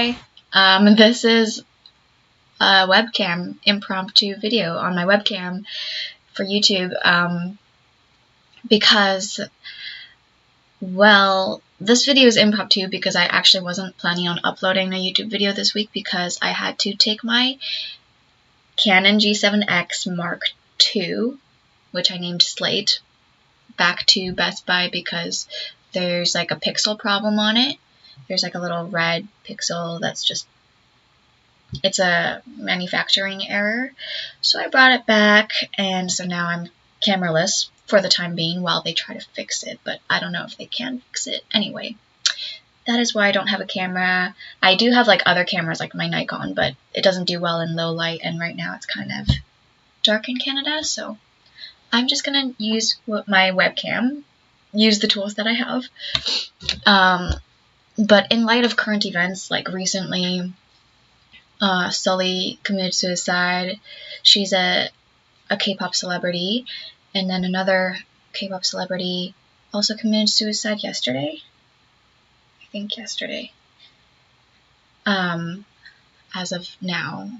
Hi, this is a webcam impromptu video on my webcam for YouTube, because, well, this video is impromptu because I actually wasn't planning on uploading a YouTube video this week because I had to take my Canon G7X Mark II, which I named Slate, back to Best Buy because there's like a pixel problem on it. There's like a little red pixel that's just, it's a manufacturing error. So I brought it back, and so now I'm cameraless for the time being while they try to fix it, but I don't know if they can fix it. Anyway, that is why I don't have a camera. I do have like other cameras like my Nikon, but it doesn't do well in low light, and right now it's kind of dark in Canada, so I'm just gonna use my webcam, use the tools that I have. But in light of current events, like recently, Sully committed suicide. She's a K-pop celebrity, and then another K-pop celebrity also committed suicide yesterday. I think yesterday. As of now,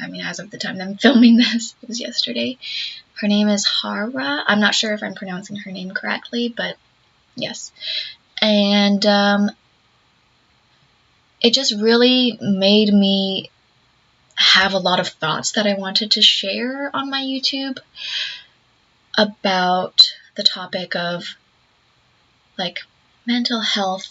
I mean, as of the time I'm filming this, it was yesterday. Her name is Hara. I'm not sure if I'm pronouncing her name correctly, but yes. And it just really made me have a lot of thoughts that I wanted to share on my YouTube about the topic of like mental health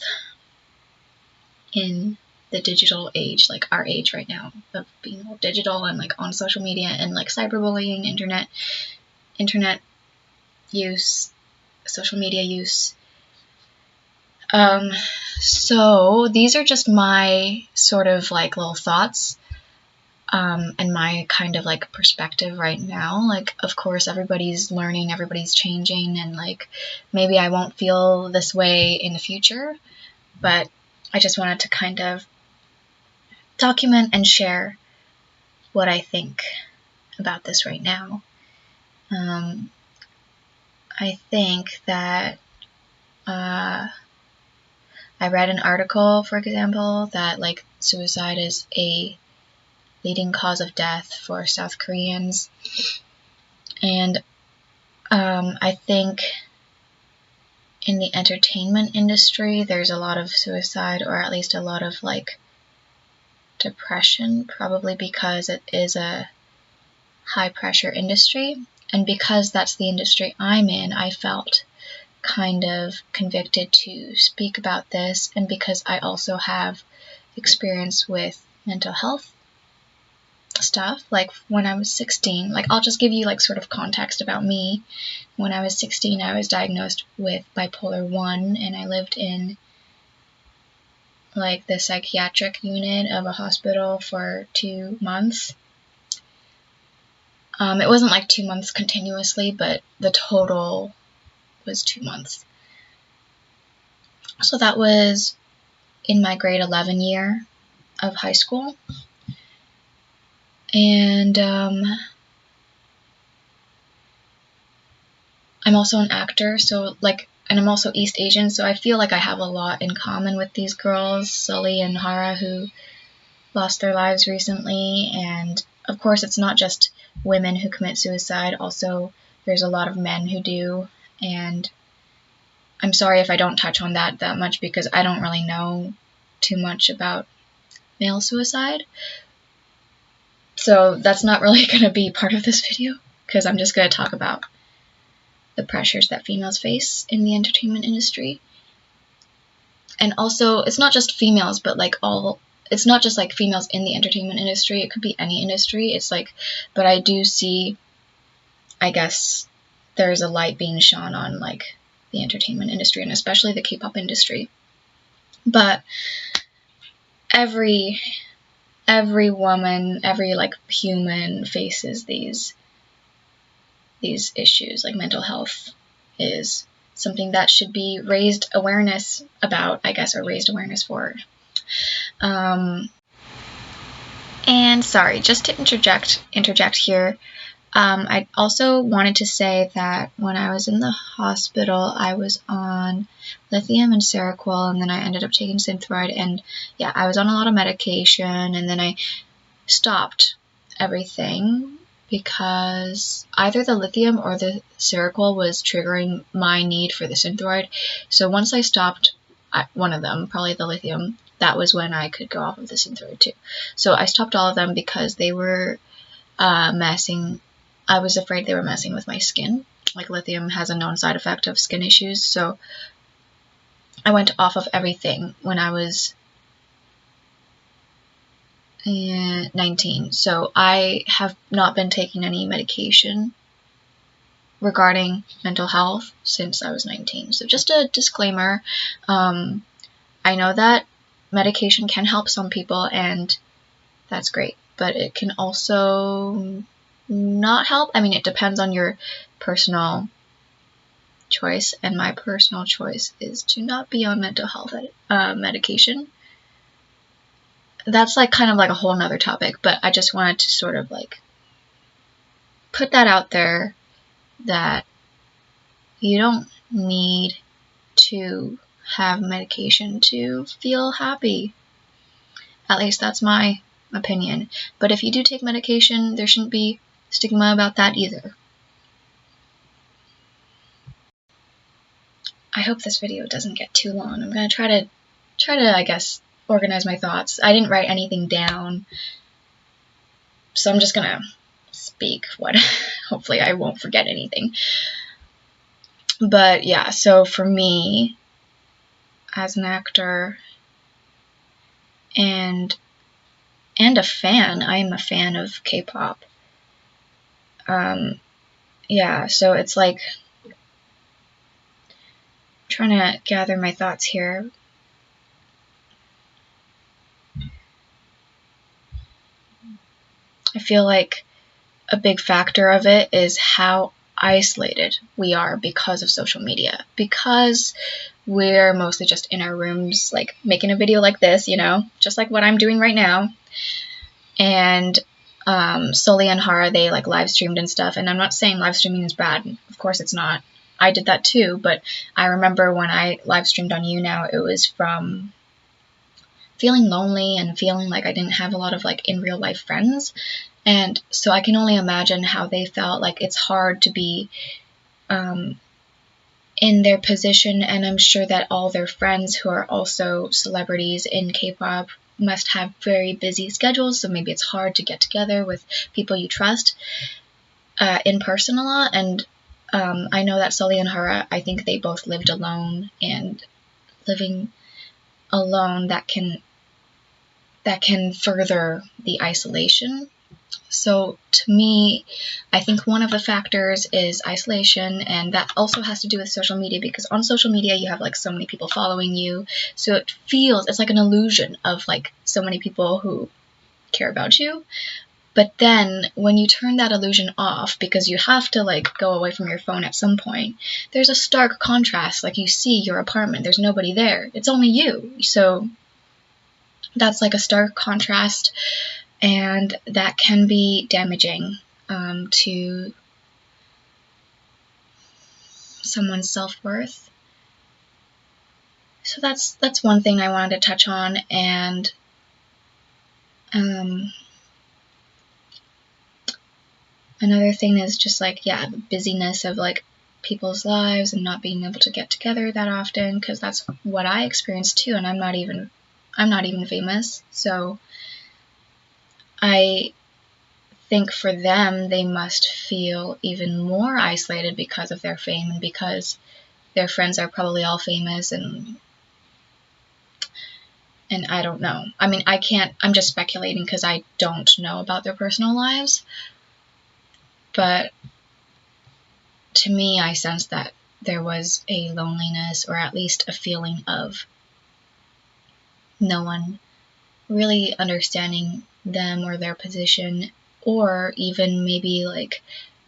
in the digital age, like our age right now of being all digital and like on social media and like cyberbullying, internet use, social media use. So these are just my sort of like little thoughts, and my kind of like perspective right now. Like, of course, everybody's learning, everybody's changing, and like maybe I won't feel this way in the future, but I just wanted to kind of document and share what I think about this right now. I think that I read an article, for example, that like suicide is a leading cause of death for South Koreans, and I think in the entertainment industry there's a lot of suicide, or at least a lot of like depression, probably because it is a high pressure industry, and because that's the industry I'm in, I felt kind of convicted to speak about this, and because I also have experience with mental health stuff. Like when I was 16, like I'll just give you like sort of context about me. When I was 16, I was diagnosed with bipolar 1, and I lived in like the psychiatric unit of a hospital for 2 months. It wasn't like 2 months continuously, but the total was 2 months. So that was in my grade 11 year of high school. And I'm also an actor, so like, and I'm also East Asian, so I feel like I have a lot in common with these girls, Sully and Hara, who lost their lives recently. And of course, it's not just women who commit suicide, also there's a lot of men who do. And I'm sorry if I don't touch on that much because I don't really know too much about male suicide. So that's not really going to be part of this video, because I'm just going to talk about the pressures that females face in the entertainment industry. And also, it's not just females, but like it's not just like females in the entertainment industry. It could be any industry. It's like, but I do see, I guess, there's a light being shone on like the entertainment industry, and especially the K-pop industry. But every woman, every like human faces these issues. Like mental health is something that should be raised awareness about, I guess, or raised awareness for. And sorry, just to interject here, I also wanted to say that when I was in the hospital, I was on lithium and Seroquel, and then I ended up taking Synthroid, and yeah, I was on a lot of medication, and then I stopped everything because either the lithium or the Seroquel was triggering my need for the Synthroid. So once I stopped one of them, probably the lithium, that was when I could go off of the Synthroid too. So I stopped all of them because they were messing. I was afraid they were messing with my skin. Like, lithium has a known side effect of skin issues, so I went off of everything when I was 19. So I have not been taking any medication regarding mental health since I was 19. So just a disclaimer, I know that medication can help some people, and that's great, but it can also not help. I mean, it depends on your personal choice, and my personal choice is to not be on mental health medication. That's like kind of like a whole nother topic, but I just wanted to sort of like put that out there, that you don't need to have medication to feel happy. At least that's my opinion. But if you do take medication, there shouldn't be stigma about that either. I hope this video doesn't get too long. I'm gonna try to I guess, organize my thoughts. I didn't write anything down, so I'm just gonna speak what hopefully I won't forget anything. But yeah, so for me, as an actor and a fan, I am a fan of K-pop. Yeah, so it's like, trying to gather my thoughts here. I feel like a big factor of it is how isolated we are because of social media. Because we're mostly just in our rooms, like making a video like this, you know, just like what I'm doing right now. And Sully and Hara, they like live streamed and stuff. And I'm not saying live streaming is bad. Of course it's not. I did that too. But I remember when I live streamed on YouNow, it was from feeling lonely and feeling like I didn't have a lot of like in real life friends. And so I can only imagine how they felt. Like, it's hard to be in their position, and I'm sure that all their friends who are also celebrities in K-pop must have very busy schedules, so maybe it's hard to get together with people you trust in person a lot. And I know that Sully and Hara, I think they both lived alone, and living alone, that can further the isolation. So to me, I think one of the factors is isolation, and that also has to do with social media, because on social media you have like so many people following you, so it's like an illusion of like so many people who care about you. But then when you turn that illusion off, because you have to like go away from your phone at some point, there's a stark contrast. Like, you see your apartment, there's nobody there, it's only you. So that's like a stark contrast, and that can be damaging to someone's self-worth. So that's one thing I wanted to touch on. And another thing is just like, yeah, the busyness of like people's lives and not being able to get together that often, because that's what I experienced too, and I'm not even famous. So I think for them, they must feel even more isolated because of their fame, and because their friends are probably all famous, and I don't know. I mean, I'm just speculating because I don't know about their personal lives. But to me, I sensed that there was a loneliness, or at least a feeling of no one really understanding them or their position, or even maybe like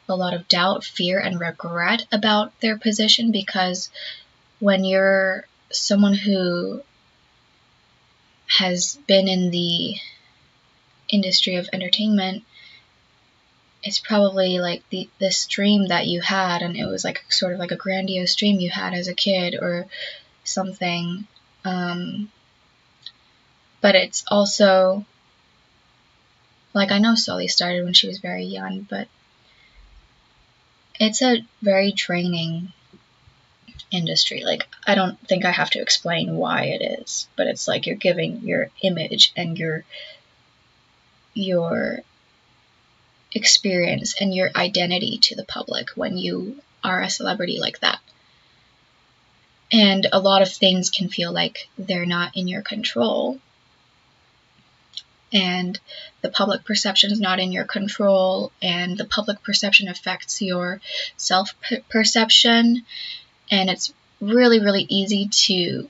a lot of doubt, fear, and regret about their position. Because when you're someone who has been in the industry of entertainment, it's probably like this dream that you had, and it was like sort of like a grandiose dream you had as a kid or something. But it's also, like, I know Sully started when she was very young, but it's a very draining industry. Like, I don't think I have to explain why it is, but it's like you're giving your image and your experience and your identity to the public when you are a celebrity like that. And a lot of things can feel like they're not in your control. And the public perception is not in your control, and the public perception affects your self-perception, and it's really, really easy to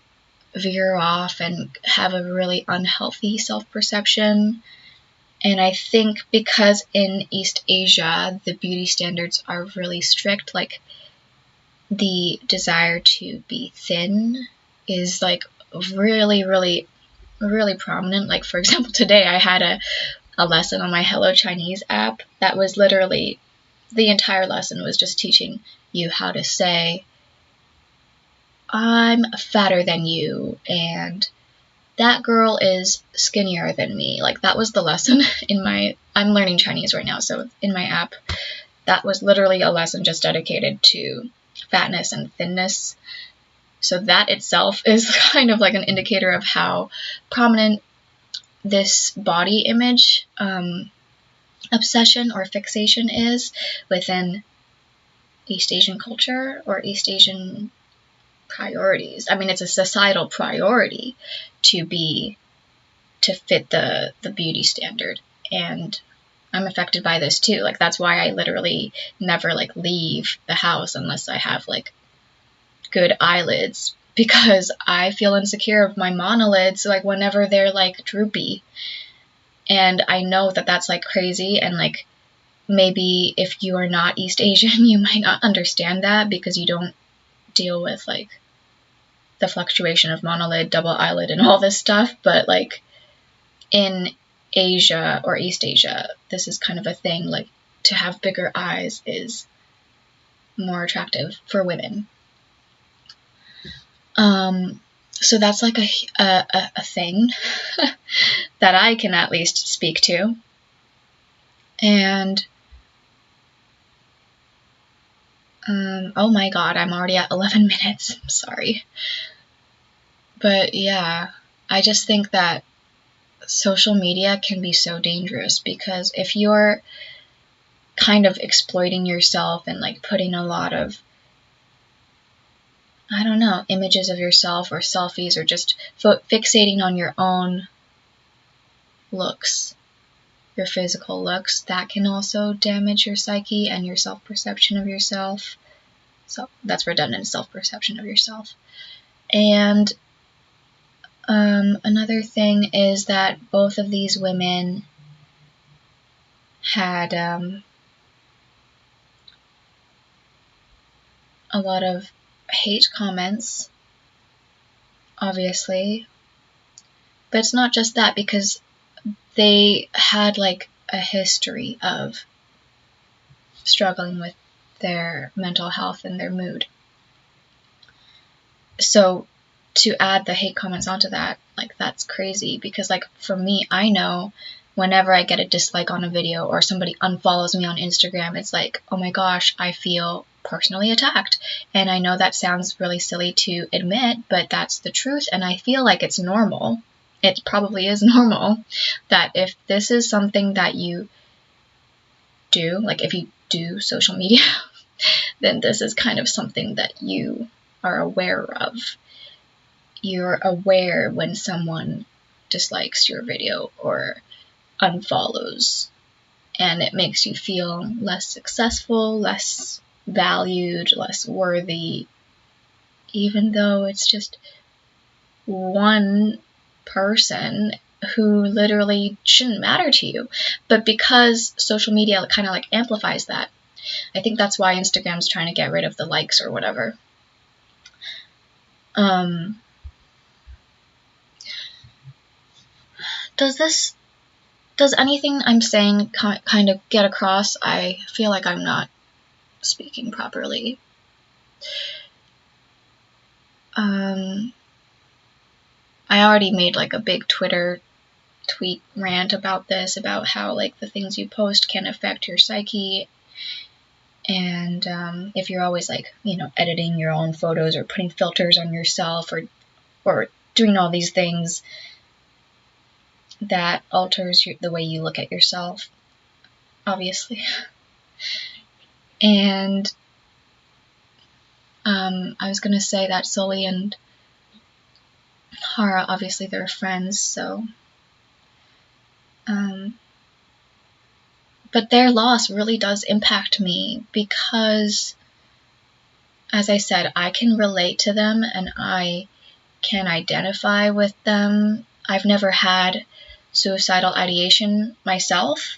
veer off and have a really unhealthy self-perception. And I think because in East Asia, the beauty standards are really strict, like the desire to be thin is like really, really, really prominent. Like, for example, today I had a lesson on my Hello Chinese app that was literally, the entire lesson was just teaching you how to say, I'm fatter than you, and that girl is skinnier than me. Like, that was the lesson I'm learning Chinese right now, so in my app, that was literally a lesson just dedicated to fatness and thinness. So that itself is kind of like an indicator of how prominent this body image obsession or fixation is within East Asian culture or East Asian priorities. I mean, it's a societal priority to fit the beauty standard, and I'm affected by this too. Like, that's why I literally never like leave the house unless I have like good eyelids, because I feel insecure of my monolids like whenever they're like droopy. And I know that that's like crazy, and like maybe if you are not East Asian you might not understand that because you don't deal with like the fluctuation of monolid, double eyelid, and all this stuff. But like in Asia or East Asia, this is kind of a thing. Like, to have bigger eyes is more attractive for women. So that's like a thing that I can at least speak to. And oh my god, I'm already at 11 minutes. I'm sorry. But yeah, I just think that social media can be so dangerous, because if you're kind of exploiting yourself and like putting a lot of, I don't know, images of yourself or selfies, or just fixating on your own looks, your physical looks, that can also damage your psyche and your self-perception of yourself. So that's redundant, self-perception of yourself. And another thing is that both of these women had a lot of hate comments, obviously. But it's not just that, because they had like a history of struggling with their mental health and their mood. So to add the hate comments onto that, like, that's crazy, because like for me, I know whenever I get a dislike on a video or somebody unfollows me on Instagram, it's like, oh my gosh, I feel personally attacked. And I know that sounds really silly to admit, but that's the truth, and I feel like it's normal. It probably is normal that if this is something that you do, like if you do social media, then this is kind of something that you are aware of. You're aware when someone dislikes your video or unfollows, and it makes you feel less successful, less valued, less worthy, even though it's just one person who literally shouldn't matter to you. But because social media kind of like amplifies that, I think that's why Instagram's trying to get rid of the likes or whatever. Does Does anything I'm saying kind of get across? I feel like I'm not speaking properly. I already made like a big Twitter tweet rant about this, about how like the things you post can affect your psyche, and if you're always like, you know, editing your own photos or putting filters on yourself or doing all these things, that alters the way you look at yourself, obviously. And I was gonna say that Sully and Hara, obviously they're friends, so but their loss really does impact me, because, as I said, I can relate to them and I can identify with them. I've never had suicidal ideation myself,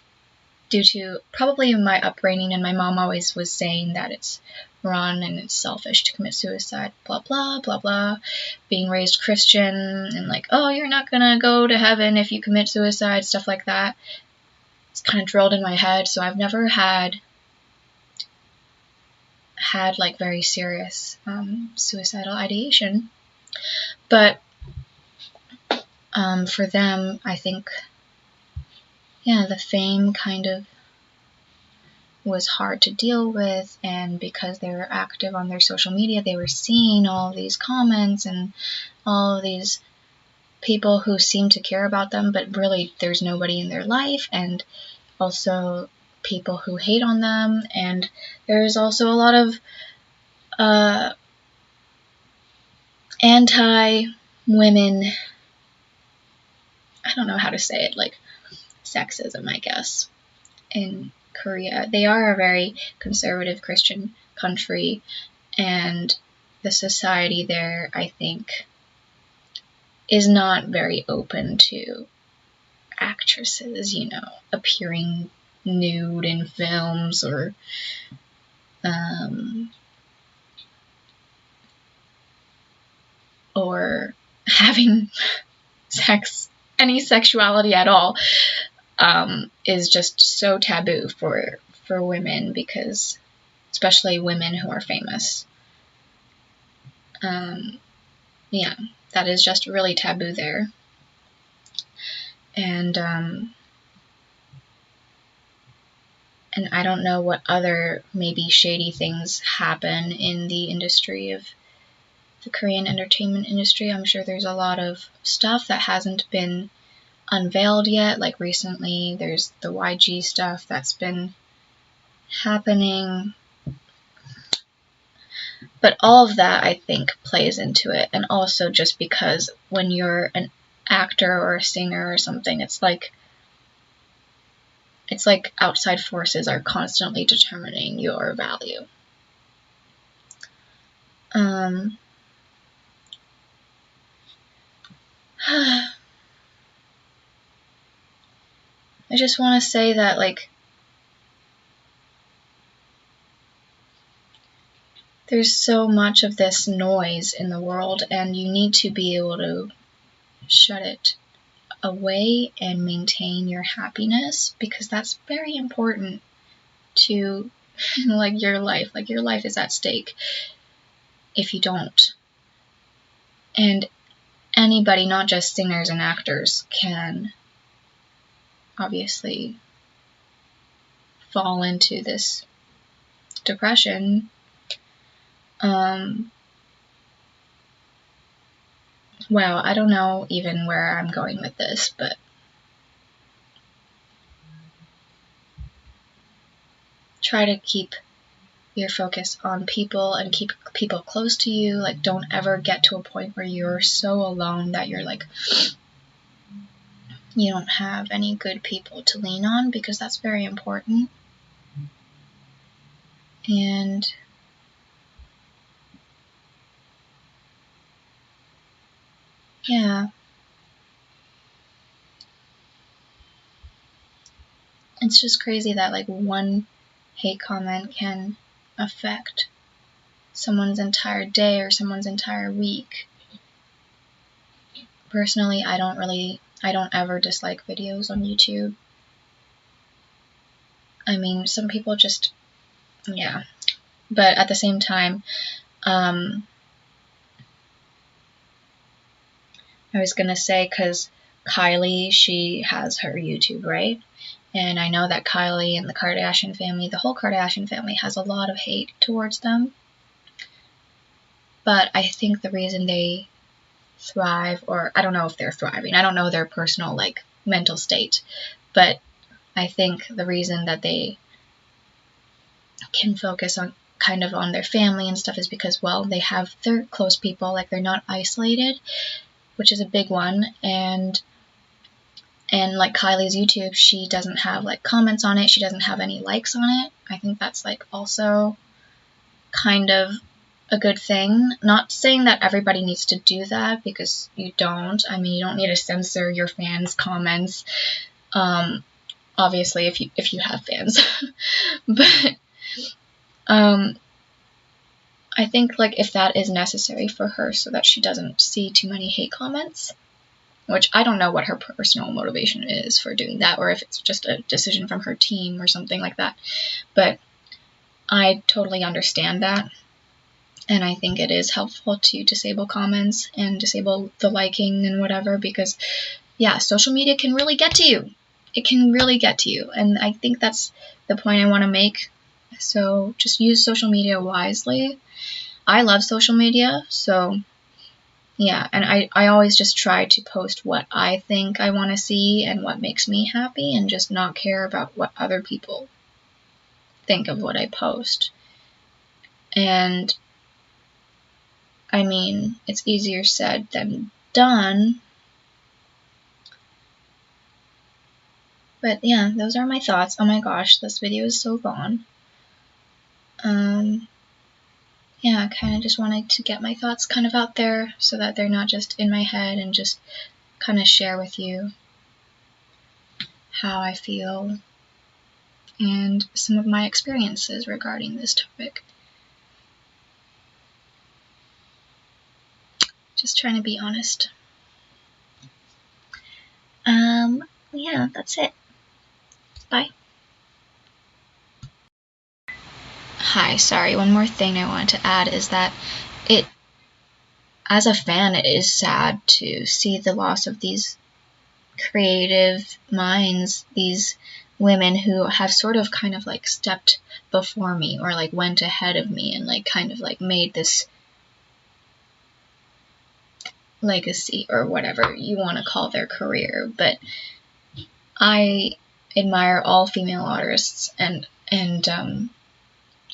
due to probably my upbringing, and my mom always was saying that it's wrong and it's selfish to commit suicide, blah, blah, blah, blah. Being raised Christian and like, oh, you're not gonna go to heaven if you commit suicide, stuff like that. It's kind of drilled in my head, so I've never had like very serious suicidal ideation. But for them, I think, yeah, the fame kind of was hard to deal with, and because they were active on their social media, they were seeing all these comments and all of these people who seem to care about them, but really there's nobody in their life, and also people who hate on them, and there's also a lot of anti-women, I don't know how to say it, like sexism, I guess, in Korea. They are a very conservative Christian country, and the society there, I think, is not very open to actresses, you know, appearing nude in films or having sex, any sexuality at all, is just so taboo for women, because especially women who are famous. Yeah, that is just really taboo there. And I don't know what other maybe shady things happen in the industry of the Korean entertainment industry. I'm sure there's a lot of stuff that hasn't been unveiled yet. Like recently, there's the YG stuff that's been happening. But all of that, I think, plays into it. And also just because when you're an actor or a singer or something, it's like outside forces are constantly determining your value. I just want to say that, like, there's so much of this noise in the world, and you need to be able to shut it away and maintain your happiness, because that's very important to like your life. Like, your life is at stake if you don't. And anybody, not just singers and actors, can obviously fall into this depression. Wow, I don't know even where I'm going with this, but try to keep your focus on people and keep people close to you. Like, don't ever get to a point where you're so alone that you're like, you don't have any good people to lean on, because that's very important. And yeah, it's just crazy that like one hate comment can affect someone's entire day or someone's entire week. Personally, I don't ever dislike videos on YouTube. I mean, some people just, yeah. But at the same time, I was gonna say, because Kylie, she has her YouTube, right? And I know that Kylie and the Kardashian family, the whole Kardashian family, has a lot of hate towards them. But I think the reason they thrive, or I don't know if they're thriving, I don't know their personal, like, mental state, but I think the reason that they can focus on kind of on their family and stuff is because, well, they have their close people, like, they're not isolated, which is a big one. And like Kylie's YouTube, she doesn't have like comments on it, she doesn't have any likes on it. I think that's like also kind of a good thing. Not saying that everybody needs to do that, because you don't. I mean, you don't need to censor your fans' comments. Obviously, if you have fans. But I think, like, if that is necessary for her so that she doesn't see too many hate comments, which I don't know what her personal motivation is for doing that, or if it's just a decision from her team or something like that. But I totally understand that. And I think it is helpful to disable comments and disable the liking and whatever, because, yeah, social media can really get to you. It can really get to you. And I think that's the point I want to make. So just use social media wisely. I love social media, so yeah, and I always just try to post what I think I want to see and what makes me happy, and just not care about what other people think of what I post. And I mean, it's easier said than done. But yeah, those are my thoughts. Oh my gosh, this video is so long. Yeah, I kind of just wanted to get my thoughts kind of out there so that they're not just in my head, and just kind of share with you how I feel and some of my experiences regarding this topic. Just trying to be honest. Yeah, that's it. Bye. Hi, sorry, one more thing I wanted to add is that as a fan, it is sad to see the loss of these creative minds, these women who have sort of kind of like stepped before me, or like went ahead of me, and like kind of like made this legacy, or whatever you want to call their career. But I admire all female artists and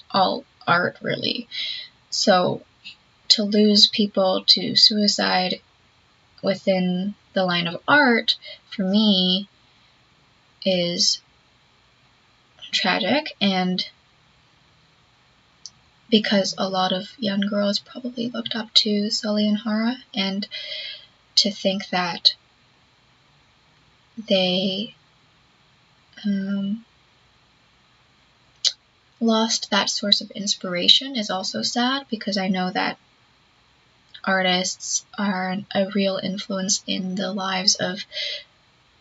all art, really. So to lose people to suicide within the line of art, for me, is tragic. And because a lot of young girls probably looked up to Sully and Hara, and to think that they lost that source of inspiration is also sad, because I know that artists are a real influence in the lives of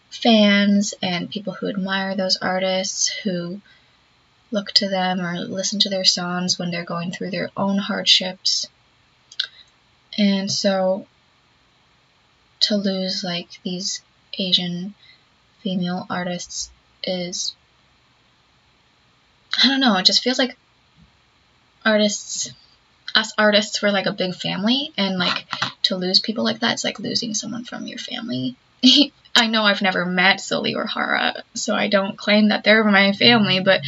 fans and people who admire those artists, who look to them or listen to their songs when they're going through their own hardships. And so to lose like these Asian female artists is, I don't know, it just feels like us artists were like a big family, and like to lose people like that, it's like losing someone from your family. I know I've never met Sully or Hara, so I don't claim that they're my family, but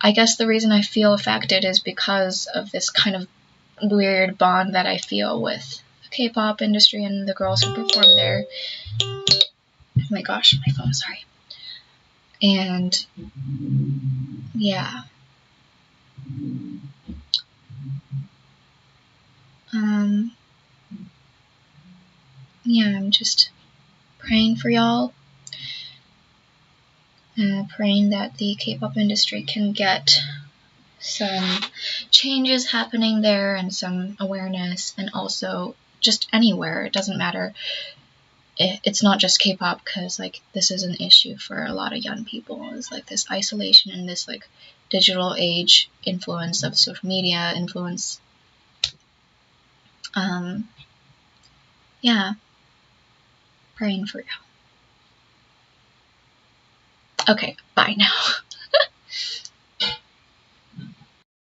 I guess the reason I feel affected is because of this kind of weird bond that I feel with the K-pop industry and the girls who perform there. Oh my gosh, my phone, sorry. And yeah. Yeah, I'm just praying for y'all. Praying that the K-pop industry can get some changes happening there, and some awareness, and also just anywhere, it doesn't matter it's not just K-pop, because like this is an issue for a lot of young people. It's like this isolation and this like digital age influence of social media influence. Yeah, praying for you. Okay, bye now.